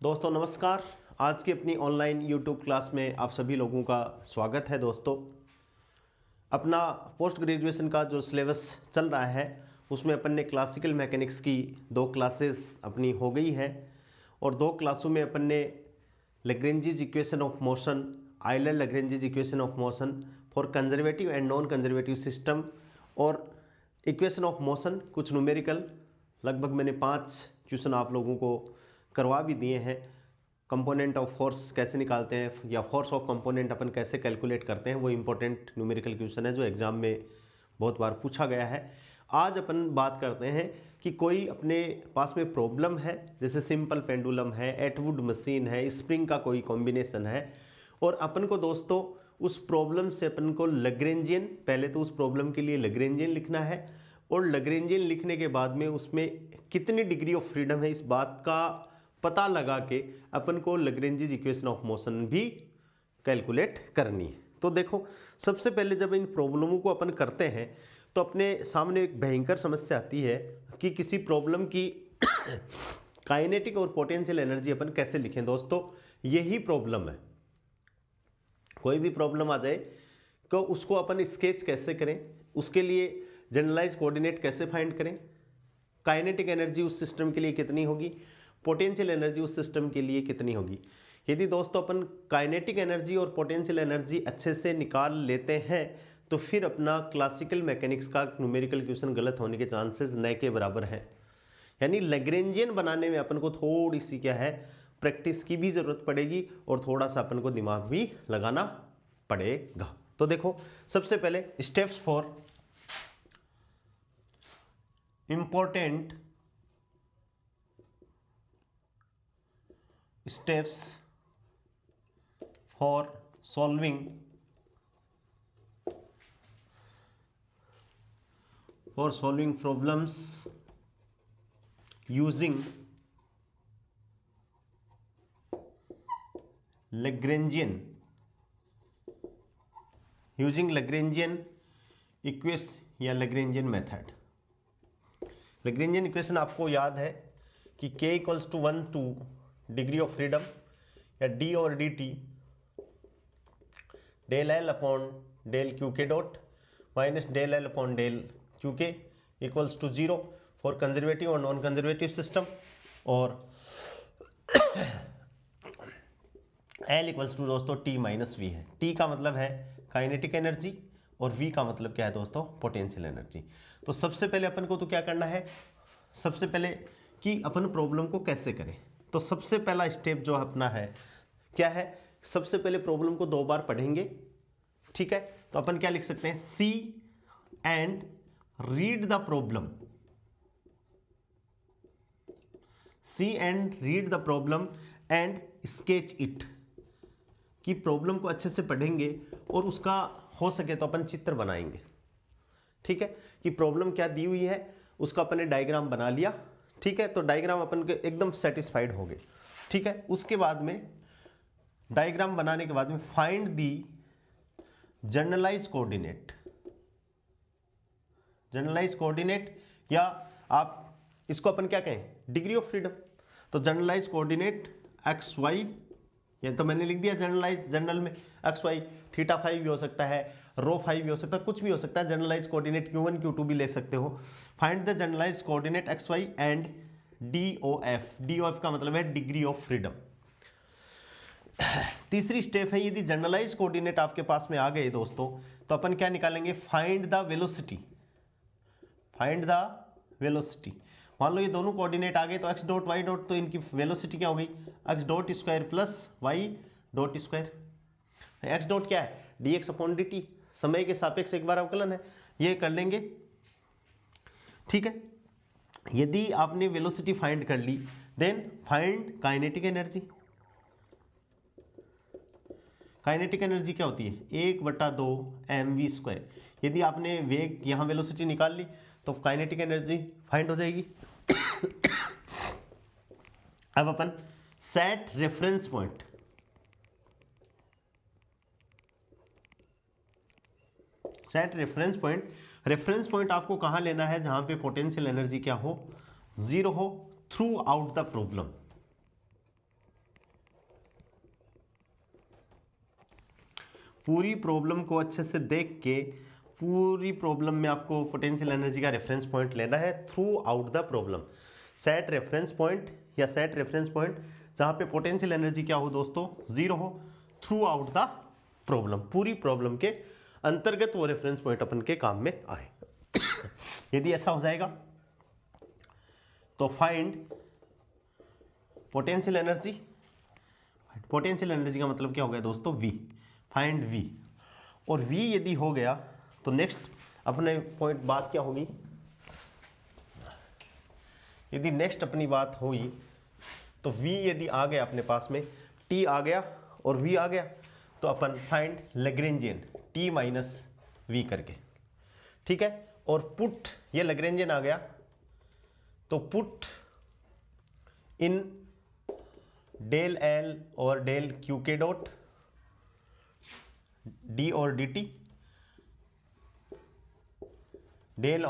दोस्तों नमस्कार। आज की अपनी ऑनलाइन यूट्यूब क्लास में आप सभी लोगों का स्वागत है। दोस्तों अपना पोस्ट ग्रेजुएशन का जो सिलेबस चल रहा है उसमें अपन ने क्लासिकल मैकेनिक्स की 2 क्लासेस अपनी हो गई है और 2 क्लासों में अपन ने Lagrange's equation of motion, Euler Lagrange's equation of motion for conservative and non conservative system और इक्वेशन ऑफ मोशन कुछ न्यूमेरिकल लगभग मैंने 5 क्वेश्चन आप लोगों को करवा भी दिए हैं। कंपोनेंट ऑफ फोर्स कैसे निकालते हैं या फोर्स ऑफ कंपोनेंट अपन कैसे कैलकुलेट करते हैं, वो इंपॉर्टेंट न्यूमेरिकल क्वेश्चन है जो एग्जाम में बहुत बार पूछा गया है। आज अपन बात करते हैं कि कोई अपने पास में प्रॉब्लम है, जैसे सिंपल पेंडुलम है, एटवुड मशीन है, स्प्रिंग का कोई कॉम्बिनेशन है और अपन को दोस्तों उस प्रॉब्लम से अपन को लैग्रेंजियन, पहले तो उस प्रॉब्लम के लिए लैग्रेंजियन लिखना है और लैग्रेंजियन लिखने के बाद में उसमें कितनी डिग्री ऑफ फ्रीडम है इस बात का पता लगा के अपन को लैग्रेंजेस इक्वेशन ऑफ मोशन भी कैलकुलेट करनी है। तो देखो सबसे पहले जब इन प्रॉब्लमों को अपन करते हैं तो अपने सामने एक भयंकर समस्या आती है कि किसी प्रॉब्लम की काइनेटिक और पोटेंशियल एनर्जी अपन कैसे लिखें। दोस्तों यही प्रॉब्लम है, कोई भी प्रॉब्लम आ जाए तो उसको अपन स्केच कैसे करें, उसके लिए जनरलाइज कोऑर्डिनेट कैसे फाइंड करें, काइनेटिक एनर्जी उस सिस्टम के लिए कितनी होगी, पोटेंशियल एनर्जी उस सिस्टम के लिए कितनी होगी। यदि दोस्तों अपन काइनेटिक एनर्जी और पोटेंशियल एनर्जी अच्छे से निकाल लेते हैं तो फिर अपना क्लासिकल मैकेनिक्स का न्यूमेरिकल क्वेश्चन गलत होने के चांसेस न के बराबर हैं। यानी लैग्रेंजियन बनाने में अपन को थोड़ी सी क्या है प्रैक्टिस की भी ज़रूरत पड़ेगी और थोड़ा सा अपन को दिमाग भी लगाना पड़ेगा। तो देखो सबसे पहले steps for important steps for solving problems using Lagrangian equation या Lagrangian मेथड। Lagrangian इक्वेशन आपको याद है कि k equals to 1 to degree of freedom या डी और D T del L upon del Q K dot minus del L upon del Q K equals to 0 for conservative और non conservative system और L equals to दोस्तों T minus V है। T का मतलब है kinetic energy और we का मतलब क्या है दोस्तों पोटेंशियल एनर्जी। तो सबसे पहले अपन को तो क्या करना है, सबसे पहले कि अपन प्रॉब्लम को कैसे करें। तो सबसे पहला स्टेप जो अपना है क्या है, सबसे पहले प्रॉब्लम को 2 बार पढ़ेंगे, ठीक है। तो अपन क्या लिख सकते हैं, see and read the problem, see and read the problem and sketch it, कि प्रॉब्लम को अच्छे से पढ़ेंगे और उसका हो सके तो अपन चित्र बनाएंगे, ठीक है। कि प्रॉब्लम क्या दी हुई है उसका अपन ने डायग्राम बना लिया, ठीक है। तो डायग्राम अपन के एकदम सेटिस्फाइड हो गए, ठीक है। उसके बाद में डायग्राम बनाने के बाद में find the generalise coordinate, generalise coordinate या आप इसको अपन क्या कहें डिग्री ऑफ फ्रीडम। तो जनरलाइज कोऑर्डिनेट एक्स वाई, ये तो मैंने लिख दिया जनरलाइज, जनरल में एक्स वाई, थीटा 5 भी हो सकता है, रो 5 भी हो सकता है, कुछ भी हो सकता है। जनरलाइज कोऑर्डिनेट Q1 Q2 भी ले सकते हो। Find the generalise coordinate x y and DOF, DOF का मतलब है डिग्री ऑफ फ्रीडम। तीसरी स्टेप है, यदि जनरलाइज कोऑर्डिनेट आपके पास में आ गए दोस्तों तो अपन क्या निकालेंगे, find the velocity, find the velocity. मान लो ये दोनों कोऑर्डिनेट आ गए तो एक्स डॉट वाई डॉट, तो इनकी वेलोसिटी क्या हो गई x dot square plus Y dot square. X dot क्या है d x upon d t, समय के सापेक्ष एक बार अवकलन है, ये कर लेंगे, ठीक है। यदि आपने वेलोसिटी फाइंड कर ली then find kinetic energy. Kinetic energy क्या होती है 1/2 mv²। यदि आपने वेग यहाँ वेलोसिटी निकाल ली तो काइनेटिक एनर्जी फाइंड हो जाएगी। अब अपन set reference point, set reference point, reference point आपको कहां लेना है जहां पे पोटेंशियल एनर्जी क्या हो 0 हो थ्रू आउट द प्रॉब्लम। पूरी प्रॉब्लम को अच्छे से देख के पूरी प्रॉब्लम में आपको पोटेंशियल एनर्जी का रेफरेंस पॉइंट लेना है through out the problem. Set reference point या सेट रेफरेंस पॉइंट जहाँ पे पोटेंशियल एनर्जी क्या हो दोस्तों, जीरो हो, थ्रू आउट द प्रॉब्लम, पूरी प्रॉब्लम के अंतर्गत वो रेफरेंस पॉइंट अपन के काम में आए। यदि ऐसा हो जाएगा तो find potential energy. Potential energy का मतलब क्या हो गया दोस्तों, V, फाइंड V। और V यदि हो गया तो नेक्स्ट अपने पॉइंट बात क्या होगी, यदि नेक्स्ट अपनी बात हुई तो V यदि आ गया अपने पास में, T आ गया और V आ गया, तो अपन find Lagrangian T minus V करके, ठीक है। और पुट, ये लैग्रेंजियन आ गया तो पुट इन डेल L और डेल Q के डॉट D और dt, डेल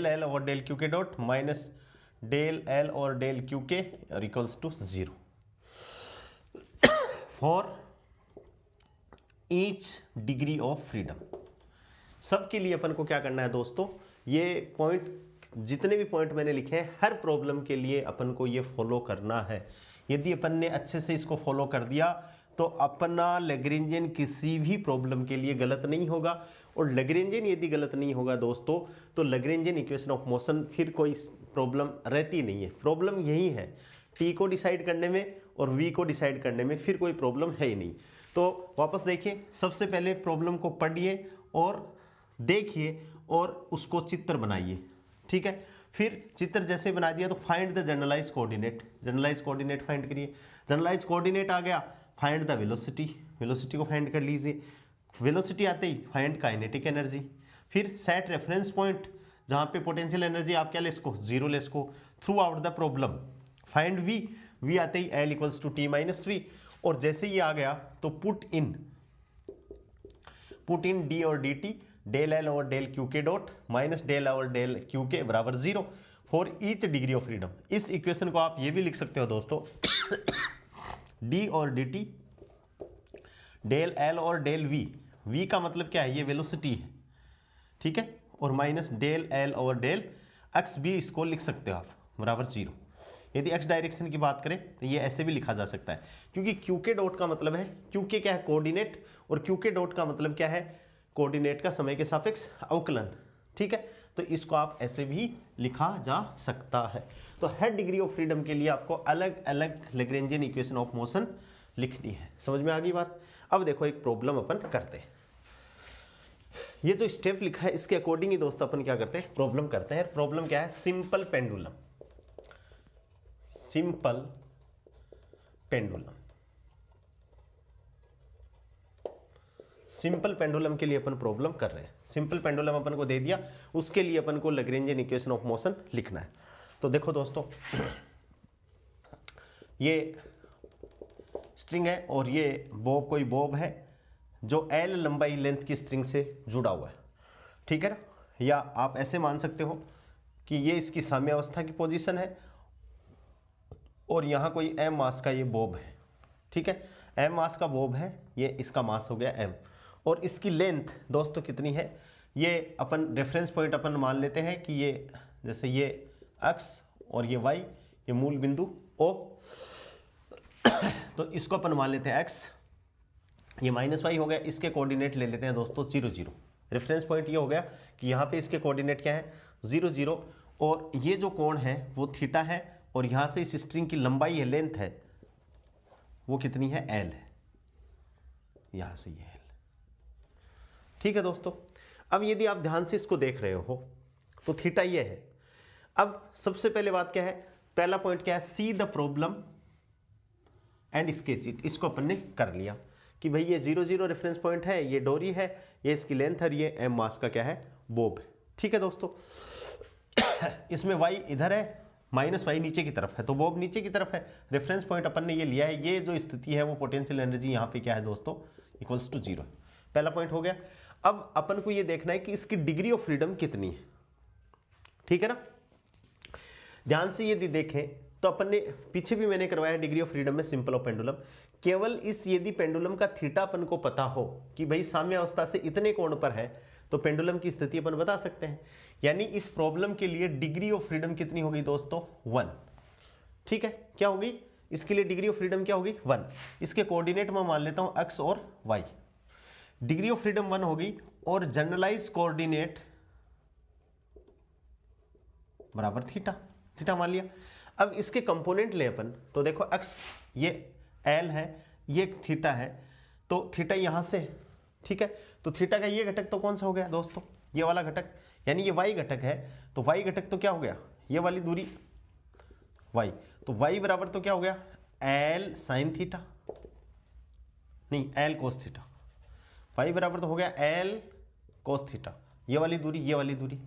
L और डेल Q के डॉट माइनस डेल L और डेल Q के और equals to 0 for each degree of freedom. सबके लिए अपन को क्या करना है दोस्तों, ये पॉइंट, जितने भी पॉइंट मैंने लिखे हैं हर प्रॉब्लम के लिए अपन को ये फॉलो करना है। यदि अपन ने अच्छे से इसको फॉलो कर दिया तो अपना लैग्रेंजियन किसी भी प्रॉब्लम के लिए गलत नहीं होगा। और लैग्रेंजियन यदि गलत नहीं होगा दोस्तों तो लैग्रेंजियन इक्वेशन ऑफ मोशन फिर कोई प्रॉब्लम रहती नहीं है। प्रॉब्लम यही है, टी को डिसाइड करने में और वी को डिसाइड करने में, फिर कोई प्रॉब्लम है ही नहीं। तो वापस देखिए, सबसे पहले प्रॉब्लम को पढ़िए और देखिए और उसको चित्र बनाइए, ठीक है। फिर चित्र जैसे बना दिया तो find the generalise coordinate, generalise coordinate find करिए। जनरलाइज कोऑर्डिनेट आ गया, फाइंड द वेलोसिटी, वेलोसिटी को फाइंड कर लीजिए। वेलोसिटी आते ही फाइंड काइनेटिक एनर्जी। फिर सेट रेफरेंस पॉइंट जहाँ पे पोटेंशियल एनर्जी आप क्या ले इसको, जीरो ले इसको, throughout the problem. Find v, v आते ही L equals to T minus v. और जैसे ही आ गया तो पुट इन D और dt, डेल L और डेल Q के डॉट माइनस डेल L और डेल Q के बराबर 0 for each degree of freedom. इस इक्वेशन को आप ये भी लिख सकते हो दोस्तों, D और dt, डेल L और डेल V, V का मतलब क्या है, ये वेलोसिटी है, ठीक है। और माइनस डेल L और डेल x भी इसको लिख सकते हो आप, बराबर 0। यदि x डायरेक्शन की बात करें तो ये ऐसे भी लिखा जा सकता है, क्योंकि Q के डॉट का मतलब है, Q के क्या है कोऑर्डिनेट, और Q के डॉट का मतलब क्या है, कोऑर्डिनेट का समय के सापेक्ष अवकलन, ठीक है। तो इसको आप ऐसे भी लिखा जा सकता है। तो हर डिग्री ऑफ फ्रीडम के लिए आपको अलग अलग लैग्रेंजियन इक्वेशन ऑफ मोशन लिखनी है। समझ में आ गई बात। अब देखो एक प्रॉब्लम अपन करते हैं, ये जो स्टेप लिखा है इसके अकॉर्डिंग ही दोस्तों अपन क्या करते हैं, प्रॉब्लम करते हैं। प्रॉब्लम क्या है, simple pendulum, simple pendulum. Simple pendulum के लिए अपन प्रॉब्लम कर रहे हैं। सिंपल पेंडुलम अपन को दे दिया, उसके लिए अपन को लैग्रेंजियन इक्वेशन ऑफ मोशन लिखना है। तो देखो दोस्तों, ये स्ट्रिंग है और ये बॉब, कोई बॉब है जो L लंबाई लेंथ की स्ट्रिंग से जुड़ा हुआ है, ठीक है ना। या आप ऐसे मान सकते हो कि ये इसकी साम्यावस्था की पोजीशन है और यहाँ कोई m मास का ये बॉब है, ठीक है। m मास का बॉब है, ये इसका मास हो गया m, और इसकी लेंथ दोस्तों कितनी है, ये अपन रेफरेंस पॉइंट अपन मान लेते हैं कि ये, जैसे ये x और ये y, ये मूल बिंदु O, तो इसको अपन मान लेते हैं x, ये माइनस y हो गया। इसके कोऑर्डिनेट ले लेते हैं दोस्तों 0 0। रेफरेंस पॉइंट ये हो गया कि यहाँ पे इसके कोऑर्डिनेट क्या है, 0 0, और ये जो कोण है वो थीटा है, और यहाँ से इस स्ट्रिंग की लंबाई है, लेंथ है, वो कितनी है, L है, यहाँ से ये L, ठीक है दोस्तों। अब यदि आप ध्यान से इसको देख रहे हो तो थीटा ये है। अब सबसे पहले बात क्या है, पहला पॉइंट क्या है, see the problem and sketch it. इसको अपन ने कर लिया कि भाई ये 0 0 रेफरेंस पॉइंट है, ये डोरी है, ये इसकी लेंथ है, ये m मास का क्या है, बॉब है, ठीक है दोस्तों। इसमें y इधर है, माइनस y नीचे की तरफ है, तो बॉब नीचे की तरफ है। रेफरेंस पॉइंट अपन ने ये लिया है, ये जो स्थिति है वो पोटेंशियल एनर्जी यहाँ पे क्या है दोस्तों, इक्वल्स टू 0। पहला पॉइंट हो गया। अब अपन को ये देखना है कि इसकी डिग्री ऑफ फ्रीडम कितनी है, ठीक है ना। ध्यान से यदि देखें तो अपन ने पीछे भी मैंने करवाया डिग्री ऑफ फ्रीडम में सिंपल ऑफ पेंडुलम। केवल इस यदि पेंडुलम का थीटा अपन को पता हो कि भाई साम्यावस्था से इतने कोण पर है तो पेंडुलम की स्थिति अपन बता सकते हैं। यानी इस प्रॉब्लम के लिए डिग्री ऑफ फ्रीडम कितनी होगी दोस्तों 1। ठीक है, क्या होगी इसके लिए डिग्री ऑफ फ्रीडम क्या होगी 1। इसके कोऑर्डिनेट में मान लेता हूं x और y। डिग्री ऑफ फ्रीडम 1 होगी और जनरलाइज कोऑर्डिनेट बराबर थीटा, थीटा मान लिया। अब इसके कंपोनेंट ले अपन तो देखो x ये l है, ये थीटा है, तो थीटा यहां से, ठीक है, तो थीटा का ये घटक तो कौन सा हो गया दोस्तों, ये वाला घटक, यानी ये y घटक है, तो y घटक तो क्या हो गया, ये वाली दूरी y, तो y बराबर तो क्या हो गया l साइन थीटा, नहीं l कोस थीटा, y बराबर तो हो गया l कोस थीटा, ये वाली दूरी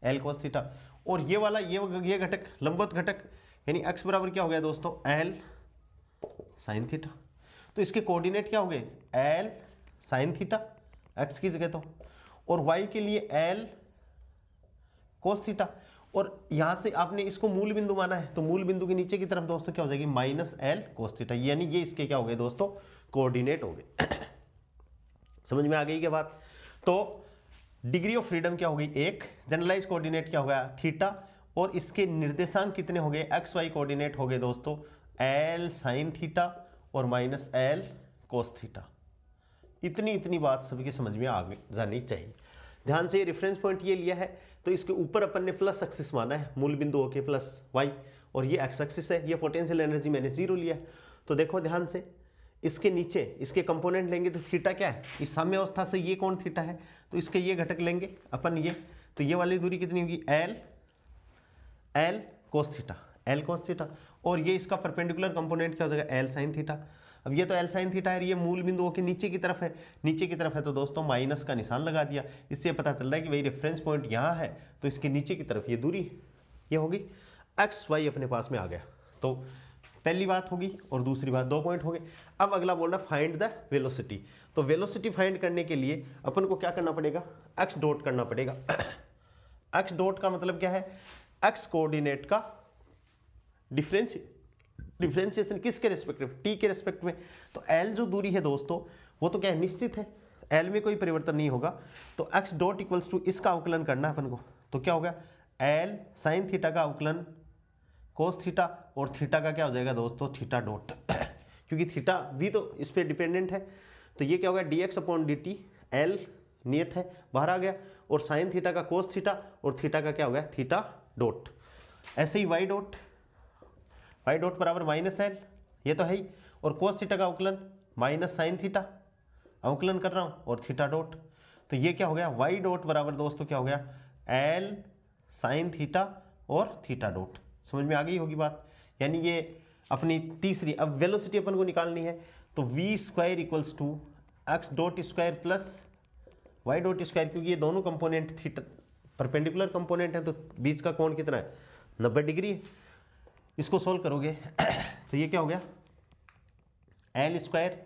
l कोस थीटा, और ये वाला ये घटक लंबवत घटक यानी x बराबर क्या हो गया दोस्तों l साइन थीटा। तो इसके कोऑर्डिनेट क्या हो गए l साइन थीटा x की जगह तो, और y के लिए l कोस थीटा, और यहां से आपने इसको मूल बिंदु माना है तो मूल बिंदु के नीचे की तरफ दोस्तों क्या हो जाएगी माइनस l कोस थीटा, यानी ये इसके क्या हो गए दोस्तों कोऑर्डिनेट हो गए। समझ में आ गई क्या बात। तो डिग्री ऑफ फ्रीडम क्या हो गई 1, जनरलाइज कोऑर्डिनेट क्या हो गया थीटा, और इसके निर्देशांक कितने हो गए एक्स वाई कोऑर्डिनेट हो गए दोस्तों l साइन थीटा और माइनस l कोस थीटा। इतनी बात सभी के समझ में आ जानी चाहिए। ध्यान से ये रेफरेंस पॉइंट ये लिया है तो इसके ऊपर अपन ने प्लस एक्सिस माना है, मूल बिंदु होके प्लस y, और ये एक्स एक्सिस है, ये पोटेंशियल एनर्जी मैंने 0 लिया है। तो देखो ध्यान से इसके नीचे इसके कंपोनेंट लेंगे तो थीटा क्या है, इस साम्य अवस्था से ये कौन थीटा है, तो इसके ये घटक लेंगे अपन ये, तो ये वाली दूरी कितनी होगी l कोस थीटा, l कोस थीटा, और ये इसका परपेंडिकुलर कंपोनेंट क्या हो जाएगा l साइन थीटा। अब ये तो l साइन थीटा है, ये मूल बिंदुओं के नीचे की तरफ है, नीचे की तरफ है तो दोस्तों माइनस का निशान लगा दिया, इससे पता चल रहा है कि भाई रेफरेंस पॉइंट यहाँ है तो इसके नीचे की तरफ ये दूरी ये होगी एक्स वाई अपने पास में आ गया। तो पहली बात होगी और दूसरी बात 2 पॉइंट हो गए। अब अगला बोल रहा है फाइंड द वेलोसिटी। तो वेलोसिटी फाइंड करने के लिए अपन को क्या करना पड़ेगा एक्स डॉट करना पड़ेगा। एक्स डॉट का मतलब क्या है एक्स कोऑर्डिनेट का डिफरेंशिएशन किसके रेस्पेक्ट में टी के रेस्पेक्ट में। तो एल जो दूरी है दोस्तों वो तो क्या है निश्चित है, एल में कोई परिवर्तन नहीं होगा, तो एक्स डॉट इक्वल्स टू इसका अवकलन करना है अपन को। तो क्या होगा एल साइन थीटा का अवकलन कोस थीटा, और थीटा का क्या हो जाएगा दोस्तों थीटा डॉट क्योंकि थीटा भी तो इस पर डिपेंडेंट है। तो ये क्या होगा dx अपॉन dt, एल नियत है बाहर आ गया, और साइन थीटा का कोस थीटा, और थीटा का क्या हो गया थीटा डॉट। ऐसे ही वाई डॉट बराबर माइनस एल, ये तो है ही, और कोस थीटा का अवकलन माइनस साइन थीटा अवकलन कर रहा हूँ, और थीटा डॉट। तो ये क्या हो गया वाई डॉट बराबर दोस्तों क्या हो गया एल साइन थीटा और थीटा डॉट। समझ में आ गई होगी बात। यानी ये अपनी तीसरी, अब वेलोसिटी अपन को निकालनी है तो v square equals to x dot square plus Y dot square, क्योंकि ये दोनों कंपोनेंट थीटा परपेंडिकुलर कंपोनेंट है तो बीच का कोण कितना है 90 डिग्री है। इसको सोल्व करोगे तो ये क्या हो गया L square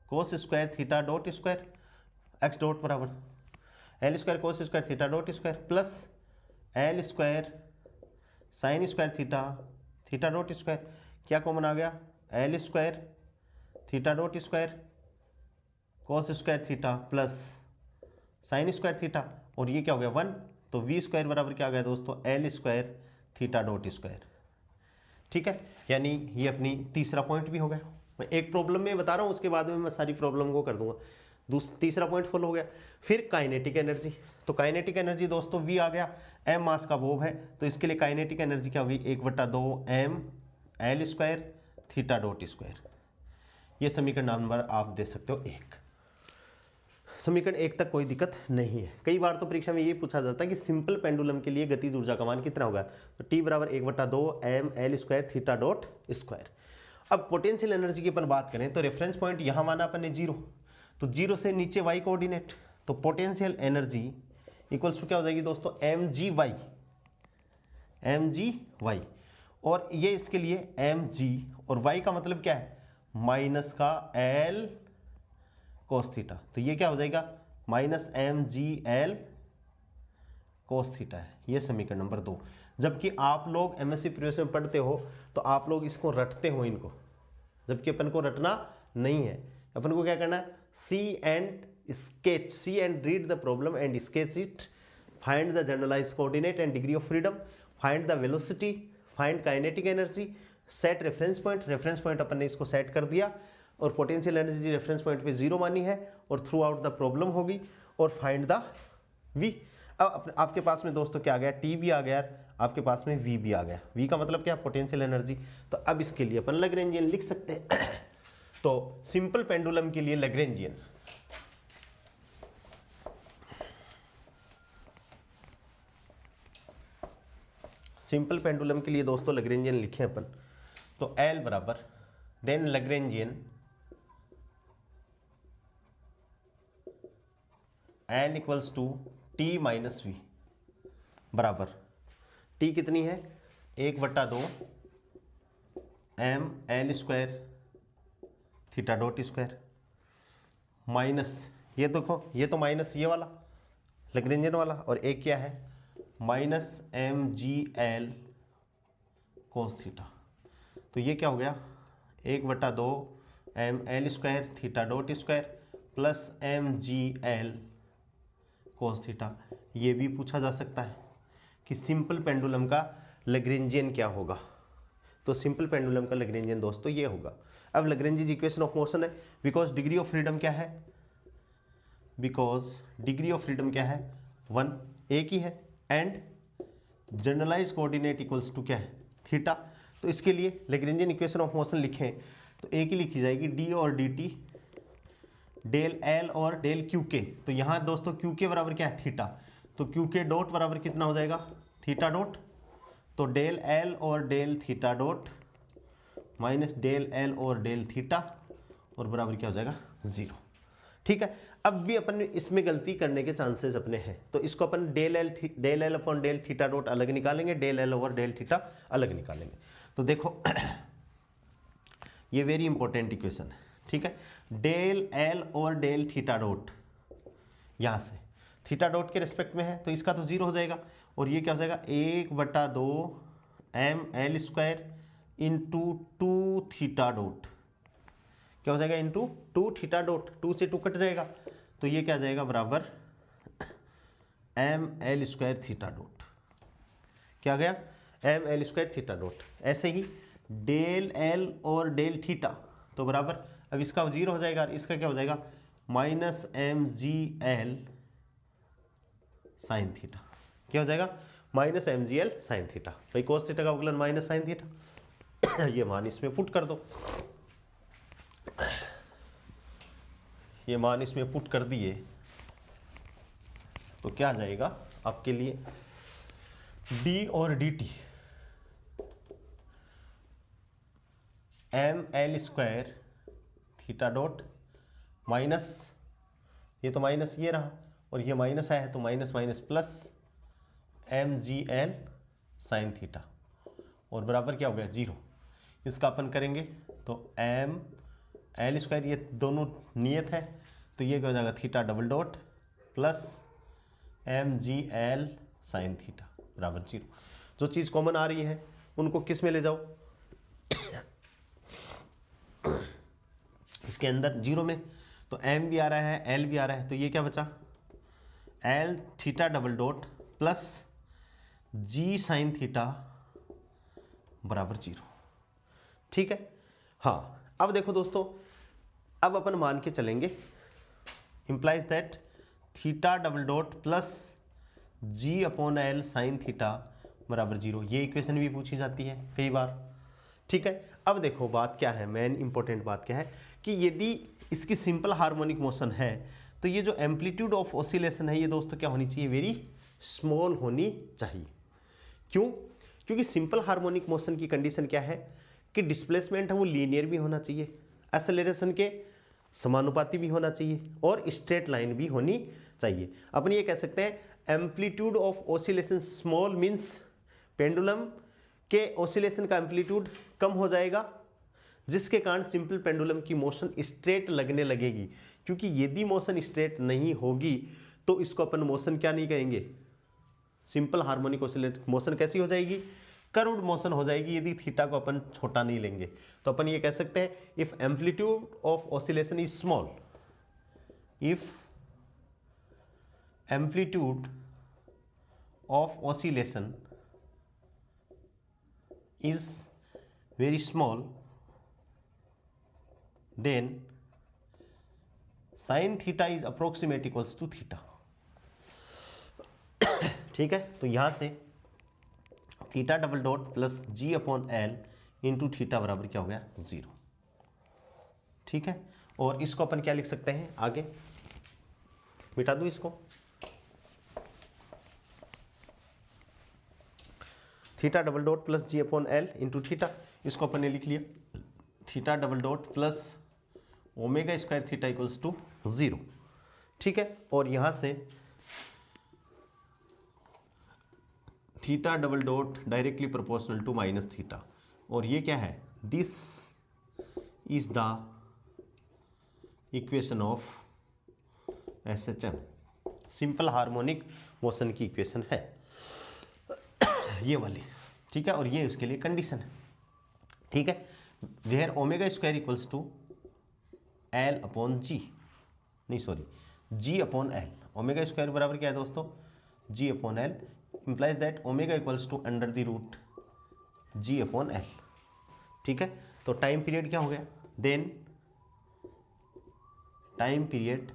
cos square theta dot square x dot बराबर L square cos square theta dot square plus L square sine square theta dot square, क्या कॉमन आ गया L square theta dot square cos square theta plus sine square theta, और ये क्या हो गया 1, तो वी स्क्वायर बराबर क्या आ गया दोस्तों L square theta dot square. ठीक है, यानी ये अपनी तीसरा पॉइंट भी हो गया। मैं एक प्रॉब्लम में बता रहा हूँ उसके बाद में मैं सारी प्रॉब्लम को कर दूंगा। तीसरा पॉइंट फुल हो गया। फिर काइनेटिक एनर्जी, तो काइनेटिक एनर्जी दोस्तों v आ गया, m मास का बोब है तो इसके लिए काइनेटिक एनर्जी क्या होगी 1/2 m L square theta dot square. ये समीकरण नंबर आप दे सकते हो 1। समीकरण 1 तक कोई दिक्कत नहीं है। कई बार तो परीक्षा में ये पूछा जाता है कि सिंपल पेंडुलम के लिए गतिज ऊर्जा का मान कितना होगा, तो t बराबर 1/2 m L square theta dot square. अब पोटेंशियल एनर्जी की अपन बात करें तो रेफरेंस पॉइंट यहाँ माना अपन ने 0, तो 0 से नीचे y कोऑर्डिनेट, तो पोटेंशियल एनर्जी इक्वल्स टू क्या हो जाएगी दोस्तों mg, और ये इसके लिए mg, और y का मतलब क्या है माइनस का l कोस थीटा, तो ये क्या हो जाएगा minus mg l cos theta है। ये समीकरण नंबर 2। जबकि आप लोग एमएससी प्रीवियस में पढ़ते हो तो आप लोग इसको रटते हो इनको, जबकि अपन को रटना नहीं है। अपन को क्या करना है, see and read the problem and sketch it, find the generalise coordinate and degree of freedom, find the velocity, find kinetic energy, set reference point अपन ने इसको सेट कर दिया और पोटेंशियल एनर्जी रेफरेंस पॉइंट पे 0 मानी है और थ्रू आउट द प्रॉब्लम होगी, और फाइंड द वी। अब आपके पास में दोस्तों क्या आ गया, टी भी आ गया, आपके पास में वी भी आ गया। वी का मतलब क्या, पोटेंशियल एनर्जी। तो अब इसके लिए अपन लैग्रेंजियन लिख सकते हैं। तो सिंपल पेंडुलम के लिए लैग्रेंजियन, सिंपल पेंडुलम के लिए दोस्तों लैग्रेंजियन लिखे अपन, तो L बराबर then Lagrangian L equals to T minus V बराबर, टी कितनी है 1/2 M L square theta dot square minus, ये देखो ये तो माइनस ये वाला लैग्रेंजियन वाला, और एक क्या है minus M G L cos theta. तो ये क्या हो गया 1/2 M L square theta dot square plus M G L cos theta. ये भी पूछा जा सकता है कि सिंपल पेंडुलम का लैग्रेंजियन क्या होगा। तो सिंपल पेंडुलम का लैग्रेंजियन दोस्तों ये होगा। अब लैग्रेंज इक्वेशन ऑफ मोशन है, बिकॉज डिग्री ऑफ फ्रीडम क्या है, बिकॉज डिग्री ऑफ फ्रीडम क्या है 1, एक ही है, and generalize coordinate equals to क्या है थीटा। तो इसके लिए लैग्रेंजियन इक्वेशन ऑफ मोशन लिखें तो एक ही लिखी जाएगी डी और डी टी डेल एल और डेल क्यू के। तो यहाँ दोस्तों क्यू के बराबर क्या है थीटा, तो क्यू के डॉट बराबर कितना हो जाएगा थीटा डॉट, तो डेल एल और del theta dot minus del L और डेल थीटा और बराबर क्या हो जाएगा 0। ठीक है, अब भी अपन इसमें गलती करने के चांसेस अपने हैं, तो इसको अपन del L upon del theta dot अलग निकालेंगे, del L over del theta अलग निकालेंगे। तो देखो ये वेरी इंपॉर्टेंट इक्वेशन है, ठीक है। डेल एल और डेल थीटा डॉट यहाँ से थीटा डॉट के रिस्पेक्ट में है तो इसका तो 0 हो जाएगा, और ये क्या हो जाएगा 1/2 M L square into 2 theta dot, क्या हो जाएगा इंटू 2 थीटा डॉट, 2 से 2 कट जाएगा, तो ये क्या आ जाएगा बराबर M L square theta dot, क्या आ गया M L square theta dot. ऐसे ही डेल एल और डेल थीटा तो बराबर, अब इसका 0 हो जाएगा, इसका क्या हो जाएगा minus M G L sine theta, क्या हो जाएगा minus M G L sine theta. भाई कोस थीटा का अवकलन माइनस साइन थीटा, ये मान इसमें पुट कर दो, ये मान इसमें पुट कर दिए तो क्या आ जाएगा आपके लिए डी और D T M L square theta dot minus, ये तो माइनस ये रहा और ये माइनस आया है तो minus minus plus M G L sine theta और बराबर क्या हो गया 0। इसका अपन करेंगे तो एम एल स्क्वायर, ये दोनों नियत है तो ये क्या हो जाएगा theta double dot plus M G L sine theta बराबर 0। जो चीज़ कॉमन आ रही है उनको किस में ले जाओ इसके अंदर 0 में, तो m भी आ रहा है l भी आ रहा है, तो ये क्या बचा l theta double dot plus g sign theta बराबर 0। ठीक है, हाँ अब देखो दोस्तों, अब अपन मान के चलेंगे implies that theta double dot plus g upon L sine theta बराबर 0। ये इक्वेशन भी पूछी जाती है कई बार। ठीक है, अब देखो बात क्या है, मेन इंपॉर्टेंट बात क्या है कि यदि इसकी सिंपल हार्मोनिक मोशन है तो ये जो एम्पलीट्यूड ऑफ ऑसिलेशन है ये दोस्तों क्या होनी चाहिए वेरी स्मॉल होनी चाहिए। क्यों? क्योंकि सिंपल हार्मोनिक मोशन की कंडीशन क्या है कि डिस्प्लेसमेंट है वो लीनियर भी होना चाहिए, एक्सेलरेशन के समानुपाती भी होना चाहिए और स्ट्रेट लाइन भी होनी चाहिए। अपन ये कह सकते हैं amplitude of oscillation small means pendulum के ऑसिलेशन का एम्पलीट्यूड कम हो जाएगा, जिसके कारण सिंपल पेंडुलम की मोशन स्ट्रेट लगने लगेगी। क्योंकि यदि मोशन स्ट्रेट नहीं होगी तो इसको अपन मोशन क्या नहीं कहेंगे, सिंपल हार्मोनिक ऑसिलेटर मोशन कैसी हो जाएगी, कर्व्ड मोशन हो जाएगी यदि थीटा को अपन छोटा नहीं लेंगे। तो अपन ये कह सकते हैं if amplitude of oscillation is small, if amplitude of oscillation is very small then sin theta is approximate equals to theta। ठीक है, तो यहां से theta double dot plus G upon L into theta बराबर क्या हो गया 0। ठीक है, और इसको अपन क्या लिख सकते हैं आगे, मिटा दूं इसको, theta double dot plus G upon L into theta, इसको अपन ने लिख लिया theta double dot plus omega square theta equals to 0। ठीक है, और यहां से theta double dot directly proportional to minus theta, और ये क्या है, this is the equation of SHM, simple harmonic motion की इक्वेशन है ये वाली। ठीक है, और ये उसके लिए कंडीशन है। ठीक है, where omega square equals to L upon G, नहीं sorry G upon L, omega square बराबर क्या है दोस्तों, G upon L, implies that omega equals to under the root G upon L. ठीक है, तो टाइम पीरियड क्या हो गया, then time period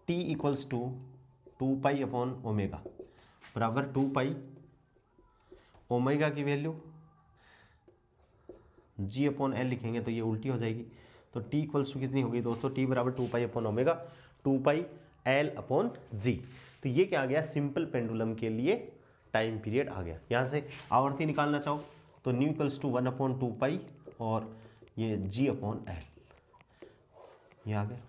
T equals to 2 pi upon omega बराबर 2 पाई ओमेगा की वैल्यू जी अपॉन एल लिखेंगे तो ये उल्टी हो जाएगी, तो टी इक्वल्स टू कितनी होगी दोस्तों, टी बराबर 2 pi upon omega 2 pi L upon G. तो ये क्या आ गया, सिंपल पेंडुलम के लिए टाइम पीरियड आ गया। यहाँ से आवर्ती निकालना चाहो तो न्यू इक्वल्स टू 1 अपॉन 2 पाई और ये जी अपॉन एल, ये आ गया।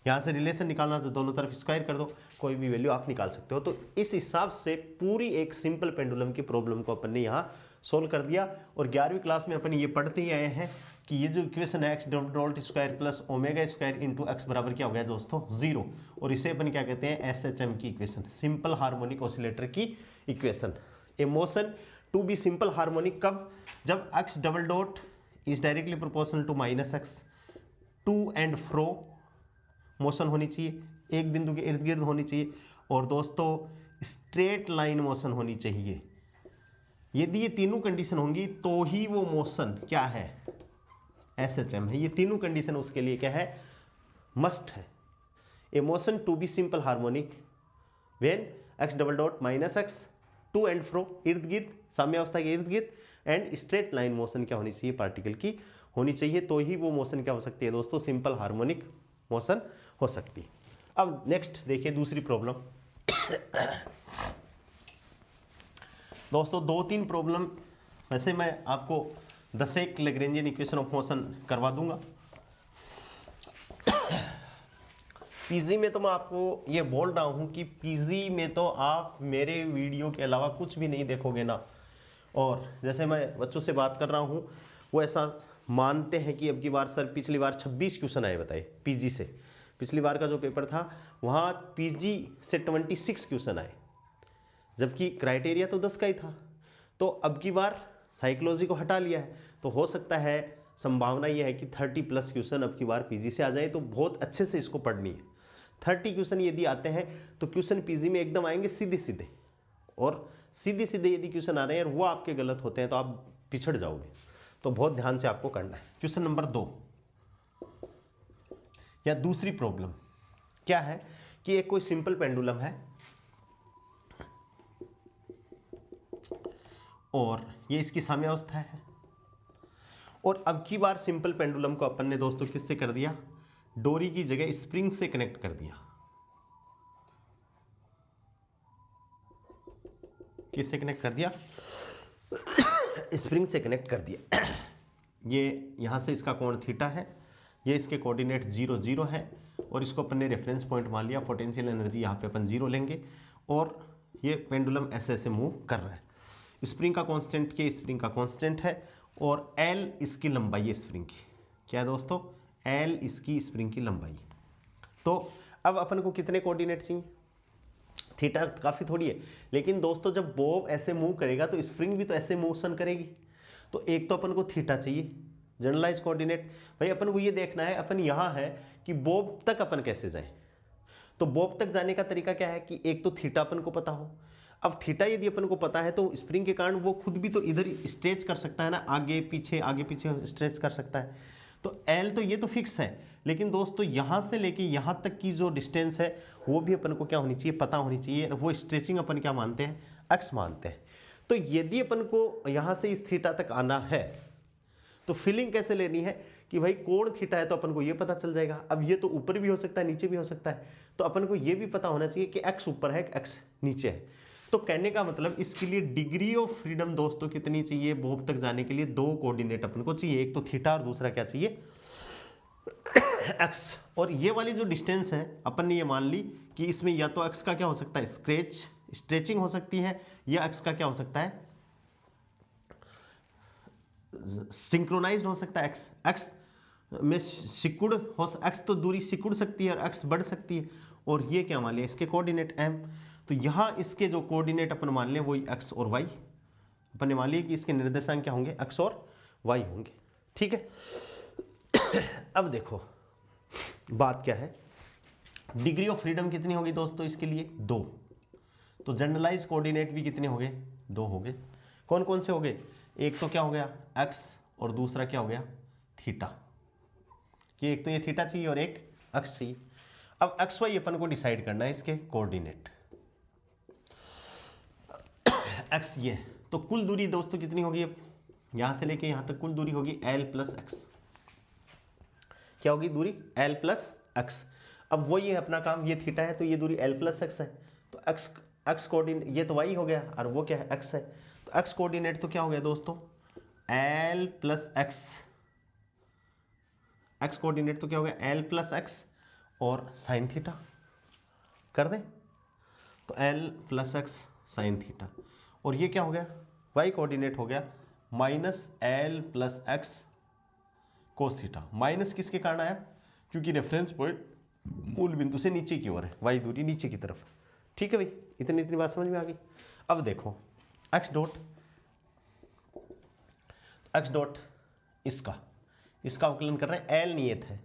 यहाँ से रिलेशन निकालना तो दोनों तरफ स्क्वायर कर दो, कोई भी वैल्यू आप निकाल सकते हो। तो इस हिसाब से पूरी एक सिंपल पेंडुलम की प्रॉब्लम को अपन ने यहाँ सोल्व कर दिया। और 11वीं क्लास में अपन ये पढ़ते ही आए हैं कि ये जो इक्वेशन है x dot square plus omega square into x बराबर क्या हो गया दोस्तों 0, और इसे अपन क्या कहते हैं SHM की इक्वेशन, सिंपल हार्मोनिक ऑसिलेटर की equation. A motion to be simple harmonic कब, जब X double dot is directly proportional to minus X, to and fro motion होनी चाहिए, एक बिंदु के इर्द गिर्द होनी चाहिए, और दोस्तों स्ट्रेट लाइन मोशन होनी चाहिए। यदि ये तीनों कंडीशन होंगी तो ही वो मोशन क्या है SHM है। ये तीनों कंडीशन उसके लिए क्या है, मस्ट है। A motion to be simple harmonic when X double dot minus X, to and fro इर्द गिर्द, साम्यावस्था के इर्द गिर्द, एंड स्ट्रेट लाइन मोशन क्या होनी चाहिए, पार्टिकल की होनी चाहिए, तो ही वो मोशन क्या हो सकती है दोस्तों, सिंपल हार्मोनिक मोशन हो सकती है। अब नेक्स्ट देखिए दूसरी प्रॉब्लम। दोस्तों 2-3 प्रॉब्लम वैसे मैं आपको 10 लैग्रेंजियन इक्वेशन ऑफ मोशन करवा दूंगा। पीजी में तो मैं आपको ये बोल रहा हूँ कि पीजी में तो आप मेरे वीडियो के अलावा कुछ भी नहीं देखोगे ना। और जैसे मैं बच्चों से बात कर रहा हूँ वो ऐसा मानते हैं कि अब की बार सर पिछली बार 26 क्वेश्चन आए, बताए पीजी से। पिछली बार का जो पेपर था वहाँ पीजी से 26 क्वेश्चन आए, जबकि क्राइटेरिया तो 10 का ही था। तो अब की बार साइकोलॉजी को हटा लिया है, तो हो सकता है संभावना यह है कि 30+ क्वेश्चन अब की बार पीजी से आ जाए। तो बहुत अच्छे से इसको पढ़नी है। 30 क्वेश्चन यदि आते हैं तो क्वेश्चन पीजी में एकदम आएंगे सीधे सीधे, और सीधे सीधे यदि क्वेश्चन आ रहे हैं और वो आपके गलत होते हैं तो आप पिछड़ जाओगे। तो बहुत ध्यान से आपको करना है। क्वेश्चन नंबर 2 या दूसरी प्रॉब्लम क्या है कि एक कोई सिंपल पेंडुलम है और ये इसकी साम्यावस्था है, और अब की बार सिंपल पेंडुलम को अपन ने दोस्तों किससे कर दिया, डोरी की जगह स्प्रिंग से कनेक्ट कर दिया। किससे कनेक्ट कर दिया, स्प्रिंग से कनेक्ट कर दिया। ये यहाँ से इसका कोण थीटा है, ये इसके कोऑर्डिनेट 0 0 है, और इसको अपन ने रेफरेंस पॉइंट मान लिया। पोटेंशियल एनर्जी यहाँ पे अपन 0 लेंगे, और ये पेंडुलम ऐसे ऐसे मूव कर रहा है। स्प्रिंग का कांस्टेंट के स्प्रिंग का कांस्टेंट है, और L इसकी लंबाई है स्प्रिंग की। क्या है दोस्तों, L इसकी स्प्रिंग की लंबाई। तो अब अपन को कितने कोऑर्डिनेट चाहिए, थीटा काफ़ी थोड़ी है, लेकिन दोस्तों जब बॉब ऐसे मूव करेगा तो स्प्रिंग भी तो ऐसे मोशन करेगी। तो एक तो अपन को थीटा चाहिए जनरलाइज कोऑर्डिनेट। भाई अपन को ये देखना है, अपन यहाँ है कि बॉब तक अपन कैसे जाएं। तो बॉब तक जाने का तरीका क्या है कि एक तो थीटा अपन को पता हो। अब थीटा यदि अपन को पता है तो स्प्रिंग के कारण वो खुद भी तो इधर स्ट्रेच कर सकता है ना, आगे पीछे स्ट्रेच कर सकता है। तो एल तो ये तो फिक्स है, लेकिन दोस्तों यहाँ से लेके यहाँ तक की जो डिस्टेंस है वो भी अपन को क्या होनी चाहिए, पता होनी चाहिए। वो स्ट्रेचिंग अपन क्या मानते हैं, एक्स मानते हैं। तो यदि अपन को यहाँ से इस थीटा तक आना है तो फीलिंग कैसे लेनी है कि भाई कोण थीटा है तो अपन को ये पता चल जाएगा। अब ये तो ऊपर भी हो सकता है नीचे भी हो सकता है, तो अपन को ये भी पता होना चाहिए कि एक्स ऊपर है एक्स नीचे है। तो कहने का मतलब इसके लिए डिग्री ऑफ फ्रीडम दोस्तों कितनी चाहिए, बॉब तक जाने के लिए 2 कोऑर्डिनेट अपन को चाहिए, एक तो थीटा और दूसरा क्या चाहिए, एक्स। और ये वाली जो डिस्टेंस है अपन ने ये मान ली कि इसमें या तो एक्स का क्या हो सकता है, स्ट्रेचिंग हो सकती है, या एक्स का क्या हो सकता है, सिंक्रोनाइज्ड हो सकता है। एक्स में सिकुड़ हो, एक्स तो दूरी सिकुड़ सकती है और एक्स बढ़ सकती है। और ये क्या मान लिया, इसके कोऑर्डिनेट एम। तो यहाँ इसके जो कोऑर्डिनेट अपन मान लें वही एक्स और वाई। अपन ने मान लिया कि इसके निर्देशांक क्या होंगे, एक्स और वाई होंगे। ठीक है। अब देखो बात क्या है, डिग्री ऑफ फ्रीडम कितनी होगी दोस्तों इसके लिए, 2। तो जनरलाइज कोऑर्डिनेट भी कितने हो गए, 2 हो गए। कौन कौन से हो गए, एक तो क्या हो गया एक्स और दूसरा क्या हो गया थीटा, कि एक तो ये थीटा चाहिए और एक एक्स चाहिए। अब एक्स वाई अपन को डिसाइड करना है इसके कोऑर्डिनेट। एक्स ये, तो कुल दूरी दोस्तों कितनी होगी, अब यहां से लेके यहां तक कुल दूरी होगी एल प्लस एक्स। क्या होगी दूरी, एल प्लस एक्स। अब वो ये अपना काम, ये थीटा है तो ये दूरी एल प्लस एक्स है। तो एक्स कोऑर्डिनेट ये तो वाई हो गया और वो क्या है एक्स है। तो एक्स कोऑर्डिनेट तो क्या हो गया दोस्तों, L plus x. X coordinate तो क्या हो गया एल प्लस एक्स और साइन थीटा कर दें, तो L plus X sine theta. और ये क्या हो गया, वाई कोऑर्डिनेट हो गया minus L plus X cos theta. Minus किसके कारण आया, क्योंकि रेफरेंस पॉइंट मूल बिंदु से नीचे की ओर है, वाई दूरी नीचे की तरफ। ठीक है भाई, इतनी बात समझ में आ गई। अब देखो एक्स डॉट इसका अवकलन कर रहे हैं, एल नियत है,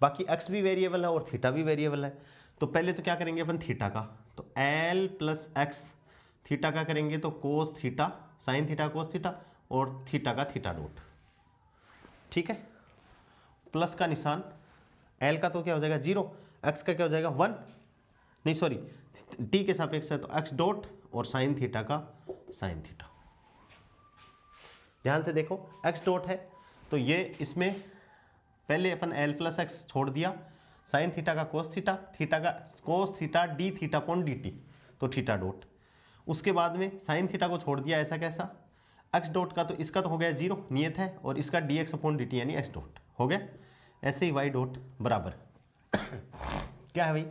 बाकी एक्स भी वेरिएबल है और थीटा भी वेरिएबल है। तो पहले तो क्या करेंगे अपन थीटा का, तो एल प्लस एक्स, थीटा का करेंगे तो cos theta sine theta cos theta, और थीटा का थीटा डॉट। ठीक है, प्लस का निशान, एल का तो क्या हो जाएगा 0, एक्स का क्या हो जाएगा 1, नहीं सॉरी टी के सापेक्ष है तो एक्स डॉट, और साइन थीटा का साइन थीटा। ध्यान से देखो एक्स डॉट है तो ये इसमें पहले अपन एल प्लस एक्स छोड़ दिया, साइन थीटा का कोस थीटा, थीटा का cos theta D theta upon d T, तो थीटा डॉट। उसके बाद में साइन थीटा को छोड़ दिया, ऐसा कैसा, एक्स डॉट का तो इसका तो हो गया 0 नियत है, और इसका D x upon d T यानी एक्स डॉट हो गया। ऐसे ही वाई डॉट बराबर क्या है भाई,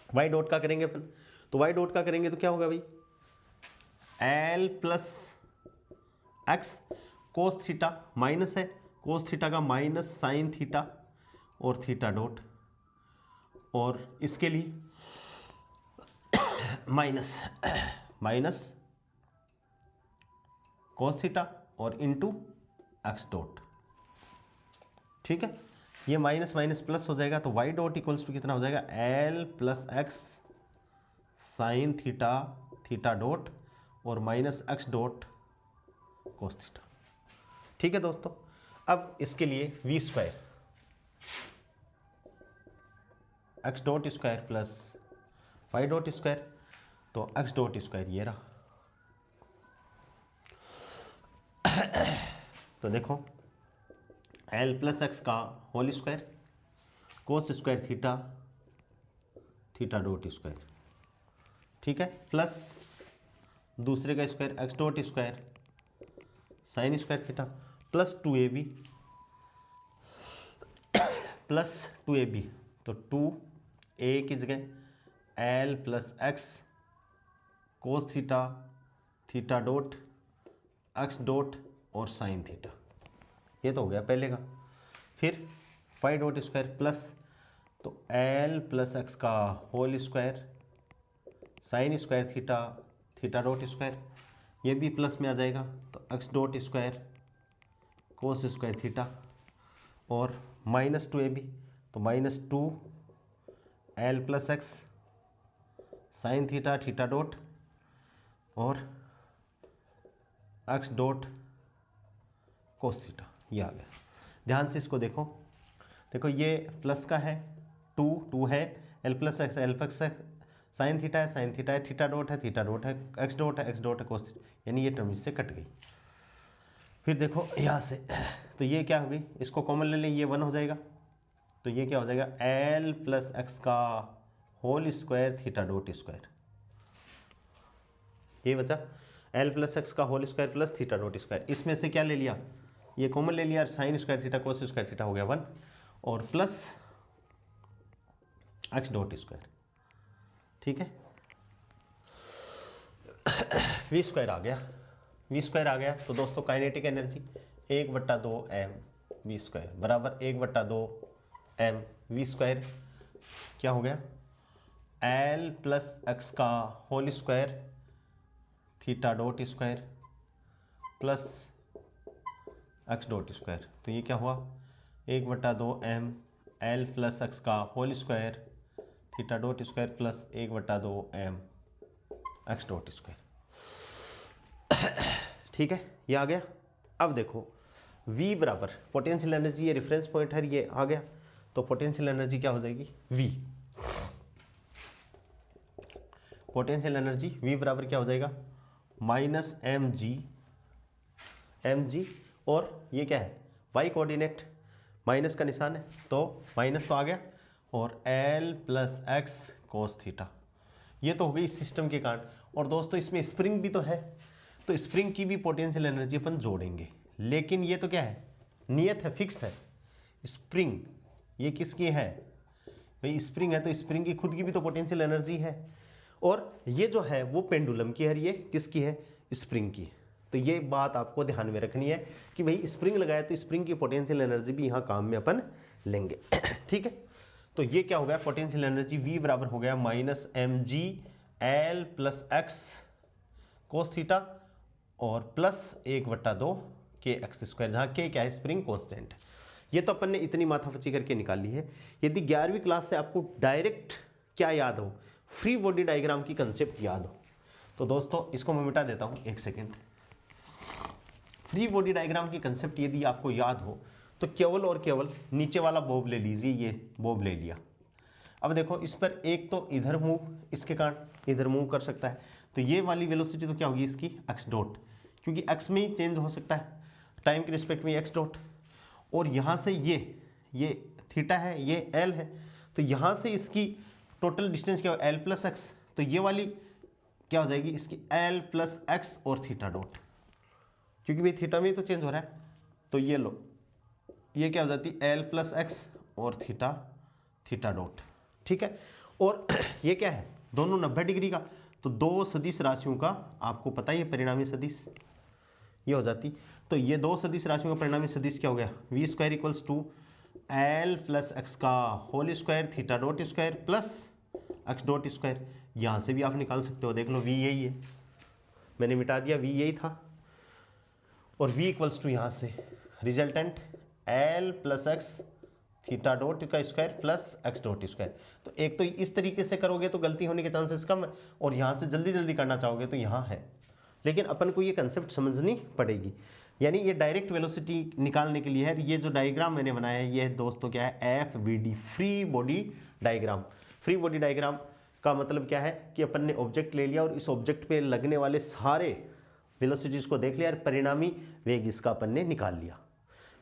वाई डॉट का करेंगे अपन, तो वाई डॉट का करेंगे तो क्या होगा भाई, L plus X cos theta minus है, कोस थीटा का माइनस साइन थीटा और थीटा डॉट, और इसके लिए माइनस कोस थीटा और इनटू एक्स डॉट। ठीक है, ये माइनस माइनस प्लस हो जाएगा, तो वाई डॉट इक्वल्स टू कितना हो जाएगा, L plus X sine theta theta dot और minus X dot cos theta. ठीक है दोस्तों, अब इसके लिए V square x dot square plus Y dot square, तो एक्स डॉट स्क्वायर ये रहा। तो देखो एल प्लस एक्स का whole square cos square theta theta dot square, ठीक है, प्लस दूसरे का square x dot square sine square theta plus 2ab plus 2ab, तो 2a की जगह L plus X cos theta theta dot X dot और sine theta, ये तो हो गया पहले का। फिर वाई डॉट स्क्वायर प्लस, तो एल प्लस एक्स का whole square sine square theta, theta dot square, ये भी प्लस में आ जाएगा तो X dot square cos square theta, और -2ab तो -2 l + x sine theta theta dot और एक्स डॉट कोस थीटा, ये आ गया। ध्यान से इसको देखो, देखो ये प्लस का है, 2 है, l + x साइन थीटा है, साइन थीटा है, थीटा डॉट है, थीटा डॉट है, एक्स डॉट है, एक्स डॉट है, कोस थीटा, यानी ये टर्म इससे कट गई। फिर देखो यहाँ से, तो ये क्या हो गई, इसको कॉमन ले लें, ये 1 हो जाएगा, तो ये क्या हो जाएगा l + x का whole square theta dot square, ये बचा l + x का whole square plus theta dot square. इसमें से क्या ले लिया, ये कॉमन ले लिया, sine square theta cos square theta हो गया 1, और प्लस एक्स डॉट स्क्वायर, ठीक है। वी स्क्वायर आ गया, वी स्क्वायर आ गया, तो दोस्तों kinetic energy 1/2 m V square बराबर 1/2 m वी स्क्वायर क्या हो गया, l + x का whole square theta dot square plus X dot square, तो ये क्या हुआ 1/2 m l + x का whole square theta dot square plus 1/2 m X dot square, ठीक है, ये आ गया। अब देखो V बराबर पोटेंशियल एनर्जी, ये रेफरेंस पॉइंट है, ये आ गया, तो पोटेंशियल एनर्जी क्या हो जाएगी V, पोटेंशियल एनर्जी V बराबर क्या हो जाएगा -mg, और ये क्या है y कोऑर्डिनेट, माइनस का निशान है, तो माइनस तो आ गया, और l + x कोस थीटा, ये तो हो गई इस सिस्टम के कारण। और दोस्तों इसमें स्प्रिंग भी तो है, तो स्प्रिंग की भी पोटेंशियल एनर्जी अपन जोड़ेंगे, लेकिन ये तो क्या है नियत है, फिक्स है। स्प्रिंग ये किसकी है भाई, स्प्रिंग है, तो स्प्रिंग की खुद की भी तो पोटेंशियल एनर्जी है, और ये जो है वो पेंडुलम की है, ये किसकी है स्प्रिंग की। तो ये बात आपको ध्यान में रखनी है कि भाई स्प्रिंग लगाए तो स्प्रिंग की पोटेंशियल एनर्जी भी यहाँ काम में अपन लेंगे, ठीक है। तो ये क्या हो गया पोटेंशियल एनर्जी V बराबर हो गया -mg l + x कोस थीटा और प्लस 1/2 kx स्क्वायर, जहाँ k क्या है स्प्रिंग कॉन्स्टेंट है। ये तो अपन ने इतनी माथापच्ची करके निकाली है। यदि 11वीं क्लास से आपको डायरेक्ट क्या याद हो, फ्री बॉडी डायग्राम की कंसेप्ट याद हो, तो दोस्तों इसको मैं मिटा देता हूँ, 1 सेकेंड। फ्री बॉडी डायग्राम की कंसेप्ट यदि आपको याद हो तो केवल और केवल नीचे वाला बॉब ले लीजिए, ये बॉब ले लिया। अब देखो इस पर एक तो इधर मूव, इसके कारण इधर मूव कर सकता है, तो ये वाली वेलोसिटी तो क्या होगी इसकी एक्स डॉट, क्योंकि एक्स में ही चेंज हो सकता है टाइम के रिस्पेक्ट में एक्स डॉट। और यहाँ से ये थीटा है, ये एल है, तो यहाँ से इसकी टोटल डिस्टेंस क्या हो एल + x, तो ये वाली क्या हो जाएगी इसकी एल + x और थीटा डॉट, क्योंकि भाई थीटा में ही तो चेंज हो रहा है, तो ये लो ये क्या हो जाती है एल + x और थीटा डॉट, ठीक है। और ये क्या है दोनों 90 डिग्री का, तो दो सदिश राशियों का आपको पता ही है परिणामी सदिश ये हो जाती। तो ये दो सदिश राशियों का परिणामी सदिश क्या हो गया v² = l + x का whole square theta dot square plus X dot square. यहाँ से भी आप निकाल सकते हो, देख लो v यही है, मैंने मिटा दिया, v यही था, और v = यहाँ से resultant l + x theta dot का square plus X dot square. तो एक तो इस तरीके से करोगे तो गलती होने के चांसेस कम है, और यहाँ से जल्दी जल्दी करना चाहोगे तो यहाँ है, लेकिन अपन को ये कंसेप्ट समझनी पड़ेगी। यानी ये डायरेक्ट वेलोसिटी निकालने के लिए है। ये जो डायग्राम मैंने बनाया है ये दोस्तों क्या है FBD, free body diagram. Free body diagram का मतलब क्या है कि अपन ने ऑब्जेक्ट ले लिया और इस ऑब्जेक्ट पे लगने वाले सारे वेलोसिटीज को देख लिया और परिणामी वेग इसका अपन ने निकाल लिया।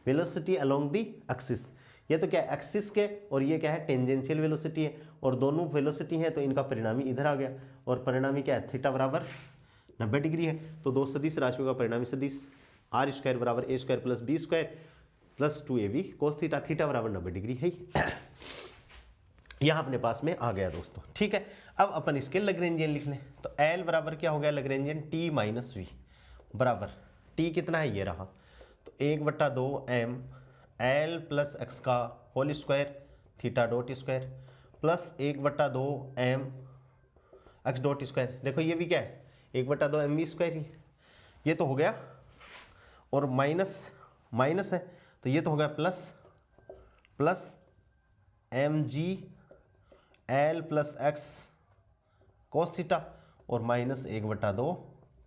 वेलोसिटी अलोंग दी एक्सिस, ये तो क्या है एक्सिस के, और ये क्या है टेंजेंशियल वेलोसिटी है, और दोनों वेलोसिटी है तो इनका परिणामी इधर आ गया, और परिणामी क्या है थीटा बराबर 90 डिग्री है। तो दो सदिश राशियों का परिणामी सदिश r² = a² + b² + 2ab cos theta, theta बराबर 90 डिग्री है। यहाँ अपने पास में आ गया दोस्तों, ठीक है। अब अपन इसके लैग्रेंजियन लिख लें, तो L बराबर क्या हो गया लैग्रेंजियन t - v बराबर t कितना है ये रहा, तो 1/2 m l + x का whole square theta dot square plus 1/2 m X dot square, देखो ये भी क्या है 1/2 mv स्क्वायर ही, ये तो हो गया, और माइनस माइनस है तो ये तो हो गया plus plus M G L plus X cos theta और माइनस 1/2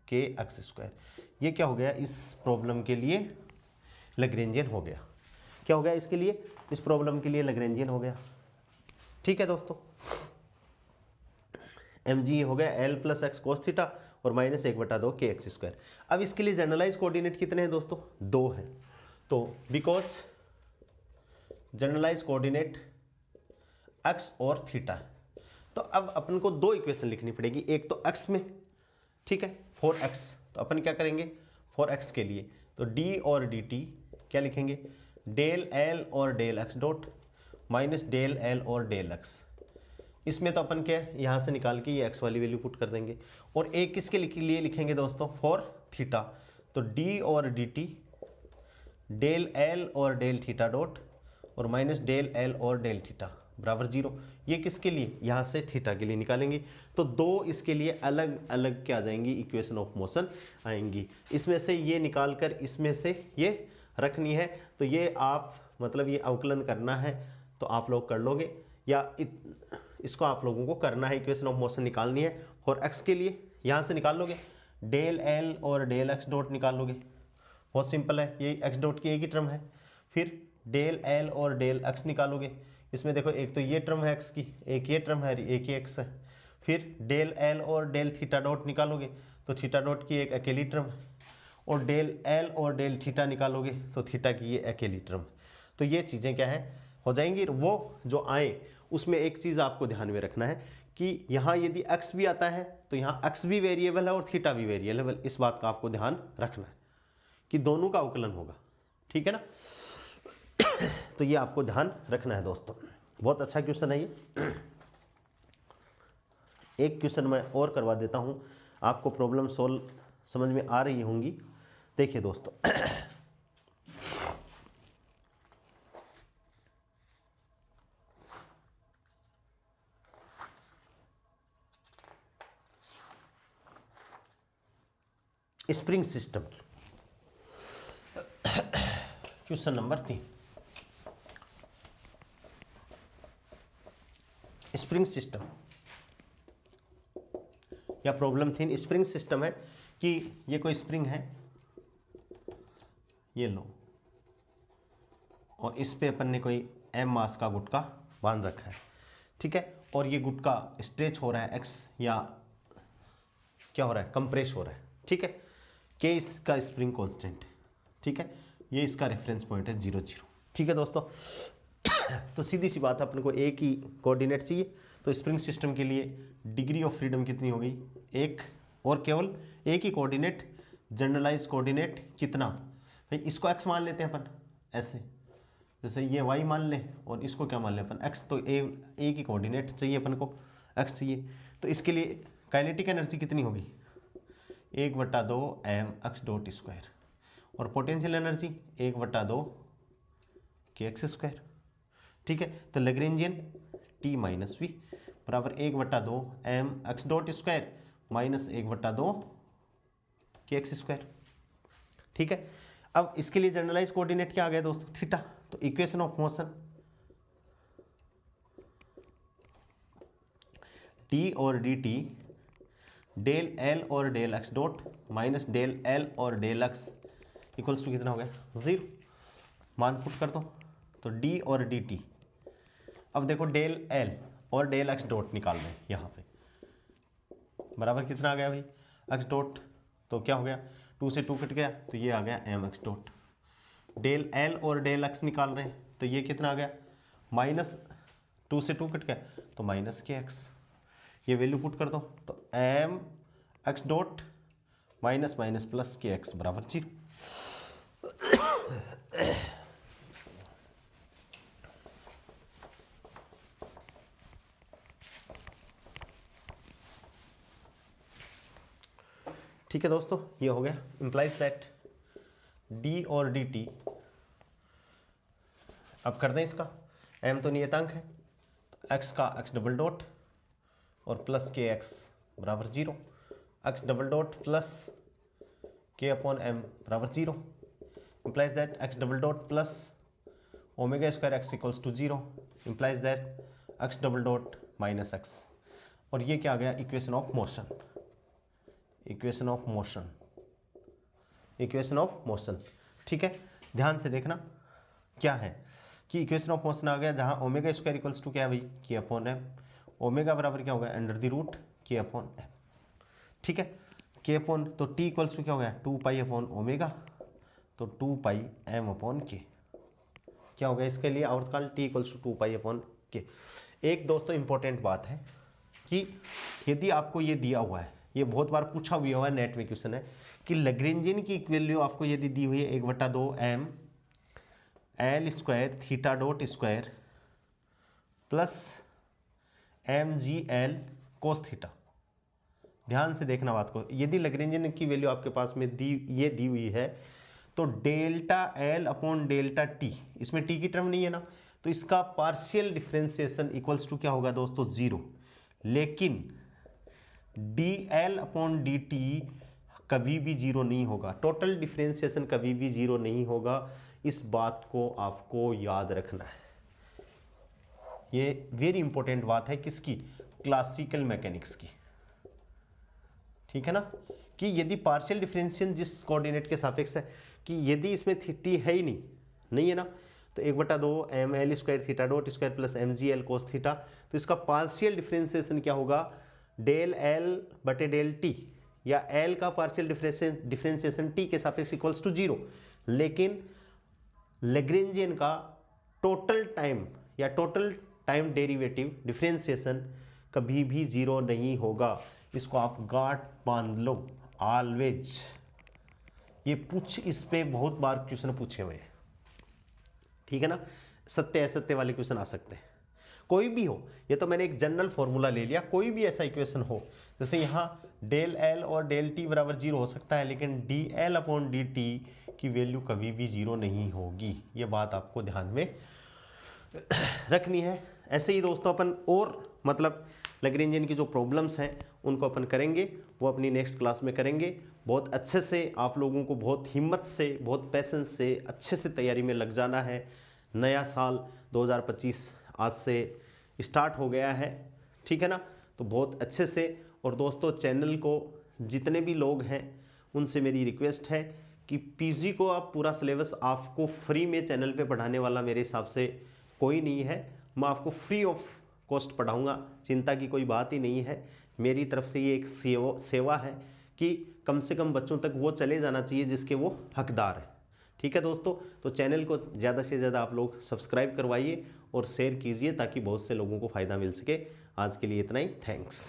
के एक्स स्क्वायर। ये क्या हो गया इस प्रॉब्लम के लिए लैग्रेंजियन हो गया। क्या हो गया इसके लिए, इस प्रॉब्लम के लिए लैग्रेंजियन हो गया। ठीक है दोस्तों, एम जी हो गया L plus X cos theta और माइनस 1/2 के एक्स स्क्वायर। अब इसके लिए जनरलाइज कोऑर्डिनेट कितने हैं दोस्तों, 2 हैं। तो बिकॉज जनरलाइज कोऑर्डिनेट एक्स और थीटा है, तो अब अपन को 2 इक्वेशन लिखनी पड़ेगी, एक तो एक्स में, ठीक है, फॉर एक्स, तो अपन क्या करेंगे फॉर एक्स के लिए तो डी और डी टी क्या लिखेंगे, डेल एल और del X dot minus del L और डेल एक्स। इसमें तो अपन क्या है यहाँ से निकाल के ये एक्स वाली वैल्यू पुट कर देंगे, और एक किसके लिए लिखेंगे दोस्तों फॉर थीटा, तो डी और डी टी डेल एल और डेल थीटा डॉट और माइनस डेल एल और डेल थीटा बराबर 0। ये किसके लिए, यहाँ से थीटा के लिए निकालेंगे, तो 2 इसके लिए अलग अलग क्या आ जाएंगी इक्वेशन ऑफ मोशन आएंगी। इसमें से ये निकाल कर इसमें से ये रखनी है, तो ये आप मतलब ये अवकलन करना है तो आप लोग कर लोगे, या इसको आप लोगों को करना है, इक्वेशन ऑफ मोशन निकालनी है फॉर एक्स के लिए, यहाँ से निकाल लोगे डेल एल और डेल एक्स डॉट निकाल लोगे, बहुत सिंपल है, ये एक्स डॉट की एक ही टर्म है। फिर डेल एल और डेल एक्स निकालोगे, इसमें देखो एक तो ये टर्म है एक्स की, एक ये टर्म है, एक ही एक्स है। फिर डेल एल और डेल थीटा डॉट निकालोगे तो थीटा डॉट की एक अकेली टर्म है, और डेल एल और डेल थीटा निकालोगे तो थीटा की ये अकेली टर्म। तो ये चीज़ें क्या है हो जाएंगी, वो जो आए उसमें एक चीज़ आपको ध्यान में रखना है कि यहाँ यदि x भी आता है तो यहाँ x भी वेरिएबल है और थीटा भी वेरिएबल, इस बात का आपको ध्यान रखना है कि दोनों का अवकलन होगा, ठीक है ना। तो ये आपको ध्यान रखना है दोस्तों, बहुत अच्छा क्वेश्चन है ये। एक क्वेश्चन मैं और करवा देता हूँ, आपको प्रॉब्लम सोल्व समझ में आ रही होंगी। देखिए दोस्तों स्प्रिंग सिस्टम की क्वेश्चन नंबर 3, स्प्रिंग सिस्टम या प्रॉब्लम 3 स्प्रिंग सिस्टम है कि ये कोई स्प्रिंग है, ये लो, और इस पे अपन ने कोई m मास का गुटका बांध रखा है, ठीक है, और ये गुटका स्ट्रेच हो रहा है x या क्या हो रहा है कंप्रेस हो रहा है, ठीक है, के इसका स्प्रिंग कांस्टेंट, ठीक है, ये इसका रेफरेंस पॉइंट है 0 0, ठीक है दोस्तों। तो सीधी सी बात है अपने को एक ही कोऑर्डिनेट चाहिए, तो स्प्रिंग सिस्टम के लिए डिग्री ऑफ फ्रीडम कितनी हो गई, एक, और केवल एक ही कोऑर्डिनेट, जनरलाइज कोऑर्डिनेट कितना, भाई इसको x मान लेते हैं अपन ऐसे, जैसे ये y मान लें और इसको क्या मान लें अपन x, तो एक ही कोऑर्डिनेट चाहिए अपन को, x चाहिए, तो इसके लिए काइनेटिक एनर्जी कितनी होगी 1/2 mx डॉट स्क्वायर, और potential energy 1/2 K x square, ठीक है। तो लैग्रेंजियन T माइनस वी बराबर 1/2 mx dot square minus 1/2 K x square, ठीक है। अब इसके लिए जनरलाइज कोऑर्डिनेट क्या आ गया दोस्तों थीटा, तो इक्वेशन ऑफ मोशन डी और डी टी डेल एल और del X dot minus del L और डेल एक्स इक्वल्स टू कितना हो गया 0, मान पुट कर दो, तो डी और डी टी, अब देखो डेल एल और डेल एक्स डॉट निकाल रहे हैं यहाँ पे, बराबर कितना आ गया भाई एक्स डॉट, तो क्या हो गया 2 से 2 कट गया तो ये आ गया M X dot, del L और डेल एक्स निकाल रहे हैं तो ये कितना आ गया माइनस 2 से 2 कट गया तो माइनस के एक्स, ये वैल्यू पुट कर दो, तो M X dot minus minus plus K X बराबर 0। ठीक है दोस्तों, ये हो गया, इंप्लाइज दैट डी और डी टी, अब कर दें इसका, m तो नियतांक है, तो x का x डबल डॉट और प्लस के एक्स बराबर 0, x double dot plus k अपॉन m बराबर 0, implies that x double dot plus omega square x equals to 0, implies that x double dot minus x। और ये क्या आ गया, equation of motion, equation of motion, equation of motion. ठीक है, ध्यान से देखना क्या है कि इक्वेशन ऑफ मोशन आ गया जहां ओमेगा स्क्वायर इक्वल्स टू क्या है भाई, के अपॉन एम, ओमेगा बराबर क्या होगा, अंडर द रूट के अपॉन एम। ठीक है, के अपॉन तो टी इक्वल्स टू क्या हो गया, 2 पाई अपॉन ओमेगा, तो 2 पाई एम अपॉन के क्या हो गया इसके लिए, और काल T equals to 2 pi upon K. एक दोस्तों इंपॉर्टेंट बात है कि यदि आपको ये दिया हुआ है, ये बहुत बार पूछा हुआ है, नेट में क्वेश्चन है कि लैग्रेंजियन की वैल्यू आपको यदि दी हुई है 1/2 M L square theta dot square plus M G L cos theta. ध्यान से देखना बात को, यदि लैग्रेंजियन की वैल्यू आपके पास में दी हुई है तो delta L upon delta T, इसमें टी की टर्म नहीं है ना, तो इसका पार्शियल डिफरेंशिएशन इक्वल्स टू क्या होगा दोस्तों, 0। लेकिन D L upon d T कभी भी 0 नहीं होगा, टोटल डिफरेंशिएशन कभी भी 0 नहीं होगा। इस बात को आपको याद रखना है, ये वेरी इंपॉर्टेंट बात है किसकी, क्लासिकल मैकेनिक्स की। ठीक है ना, कि यदि पार्शियल डिफरेंशिएशन जिस कोऑर्डिनेट के सापेक्ष है, कि यदि इसमें टी है ही नहीं है ना, तो 1/2 M L square theta dot square plus M G L cos theta, तो इसका पार्शियल डिफरेंशिएशन क्या होगा, डेल एल बटे डेल टी, या एल का पार्शियल डिफरेंशिएशन टी के सापेक्ष इक्वल्स टू 0। लेकिन लैग्रेंजियन का टोटल टाइम या टोटल टाइम डेरिवेटिव डिफरेंशिएशन कभी भी 0 नहीं होगा। इसको आप गांठ बांध लो ऑलवेज, ये इस पे बहुत बार क्वेश्चन पूछे हुए हैं। ठीक है ना, सत्य असत्य वाले क्वेश्चन आ सकते हैं, कोई भी हो। ये तो मैंने एक जनरल फॉर्मूला ले लिया, कोई भी ऐसा इक्वेशन हो, जैसे यहाँ डेल एल और डेल टी बराबर 0 हो सकता है, लेकिन D L upon d T की वैल्यू कभी भी 0 नहीं होगी। ये बात आपको ध्यान में रखनी है। ऐसे ही दोस्तों अपन और मतलब लैग्रेंजियन की जो प्रॉब्लम्स हैं उनको अपन करेंगे, वो अपनी नेक्स्ट क्लास में करेंगे। बहुत अच्छे से आप लोगों को बहुत हिम्मत से, बहुत पैसेंस से, अच्छे से तैयारी में लग जाना है। नया साल 2025 आज से स्टार्ट हो गया है, ठीक है ना, तो बहुत अच्छे से। और दोस्तों चैनल को जितने भी लोग हैं उनसे मेरी रिक्वेस्ट है कि पीजी को आप पूरा सिलेबस आपको फ्री में चैनल पे पढ़ाने वाला मेरे हिसाब से कोई नहीं है। मैं आपको फ्री ऑफ कॉस्ट पढ़ाऊंगा, चिंता की कोई बात ही नहीं है। मेरी तरफ से ये एक सेवा है कि कम से कम बच्चों तक वो चले जाना चाहिए जिसके वो हकदार है। ठीक है दोस्तों, तो चैनल को ज़्यादा से ज़्यादा आप लोग सब्सक्राइब करवाइए और शेयर कीजिए ताकि बहुत से लोगों को फ़ायदा मिल सके। आज के लिए इतना ही, थैंक्स।